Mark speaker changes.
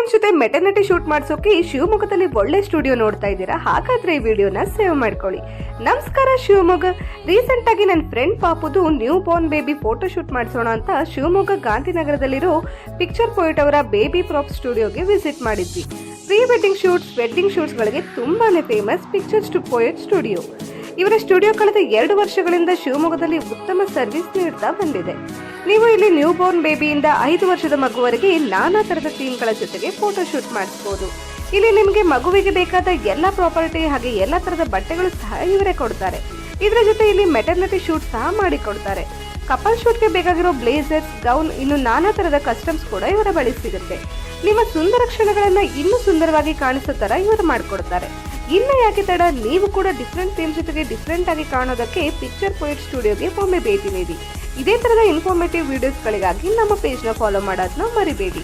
Speaker 1: Theme ಜೊತೆ maternity shoot ಮಾಡಿಸೋಕೆ ಶಿವಮೊಗ್ಗದಲ್ಲಿ ಒಳ್ಳೆ ಸ್ಟುಡಿಯೋ ನೋಡ್ತಾ ಇದ್ದೀರಾ? ಹಾಗಾದ್ರೆ ಈ ವಿಡಿಯೋನ ಸೇವ್ ಮಾಡ್ಕೊಳ್ಳಿ. ನಮಸ್ಕಾರ ಶಿವಮೊಗ್ಗ. ರೀಸೆಂಟ್ ಆಗಿ ನನ್ನ ಫ್ರೆಂಡ್ ಪಾಪುದು new born baby photo shoot ಮಾಡಿಸೋಣ ಅಂತ ಶಿವಮೊಗ್ಗ ಗಾಂಧಿನಗರದಲ್ಲಿರೋ ಪಿಕ್ಚರ್ ಪೋಯಿಟ್ ಅವರ ಬೇಬಿ ಪ್ರಾಪ್ ಸ್ಟುಡಿಯೋಗೆ ವಿಸಿಟ್ ಮಾಡಿದ್ವಿ. ಪ್ರೀ ವೆಡ್ಡಿಂಗ್ ಶೂಟ್ಸ್, ವೆಡ್ಡಿಂಗ್ ಶೂಟ್ಸ್ಗಳಿಗೆ ತುಂಬಾನೇ ಫೇಮಸ್ ಪಿಕ್ಚರ್ ಪೋಯಿಟ್ ಸ್ಟುಡಿಯೋ. ಇವರ ಸ್ಟುಡಿಯೋ ಕಳೆದ 2 ವರ್ಷಗಳಿಂದ ಶಿವಮೊಗ್ಗದಲ್ಲಿ ಉತ್ತಮ ಸರ್ವಿಸ್ ನೀಡ್ತಾ ಬಂದಿದೆ. ನೀವು ಇಲ್ಲಿ ನ್ಯೂ ಬಾರ್ನ್ ಬೇಬಿಯಿಂದ 5 ವರ್ಷದ ಮಗುವರೆಗೆ ನಾನಾ ತರದ ಥೀಮ್ಗಳ ಜೊತೆಗೆ ಫೋಟೋ ಶೂಟ್ ಮಾಡಿಸಬಹುದು. ಇಲ್ಲಿ ನಿಮಗೆ ಮಗುವಿಗೆ ಬೇಕಾದ ಎಲ್ಲ ಪ್ರಾಪರ್ಟಿ ಹಾಗೆ ಎಲ್ಲ ತರದ ಬಟ್ಟೆಗಳು ಸಹ ಇವರೇ ಕೊಡ್ತಾರೆ. ಇದರ ಜೊತೆ ಇಲ್ಲಿ ಮೆಟರ್ನಿಟಿ ಶೂಟ್ ಸಹ ಮಾಡಿ ಕೊಡ್ತಾರೆ. ಕಪಲ್ ಶೂಟ್ಗೆ ಬೇಕಾಗಿರೋ ಬ್ಲೇಸರ್ಸ್, ಗೌನ್, ಇನ್ನು ನಾನಾ ತರದ ಕಸ್ಟಮ್ಸ್ ಕೂಡ ಇವರ ಬಳಿ ಸಿಗುತ್ತೆ. ನಿಮ್ಮ ಸುಂದರ ಕ್ಷಣಗಳನ್ನ ಇನ್ನೂ ಸುಂದರವಾಗಿ ಕಾಣಿಸೋ ತರ ಇವರು ಮಾಡಿಕೊಡ್ತಾರೆ. ಇನ್ನು ಯಾಕೆ ತಡ, ನೀವು ಕೂಡ ಡಿಫ್ರೆಂಟ್ ಥೀಮ್ ಜೊತೆಗೆ ಡಿಫ್ರೆಂಟ್ ಆಗಿ ಕಾಣೋದಕ್ಕೆ ಪಿಕ್ಚರ್ ಪೋಯಿಟ್ ಸ್ಟುಡಿಯೋಗೆ ಒಮ್ಮೆ ಭೇಟಿ ನೀಡಿ. ಇದೇ ತರದ ಇನ್ಫಾರ್ಮೇಟಿವ್ ವಿಡಿಯೋಸ್ಗಳಿಗಾಗಿ ನಮ್ಮ ಪೇಜ್ನ ಫಾಲೋ ಮಾಡೋದನ್ನ ಮರಿಬೇಡಿ.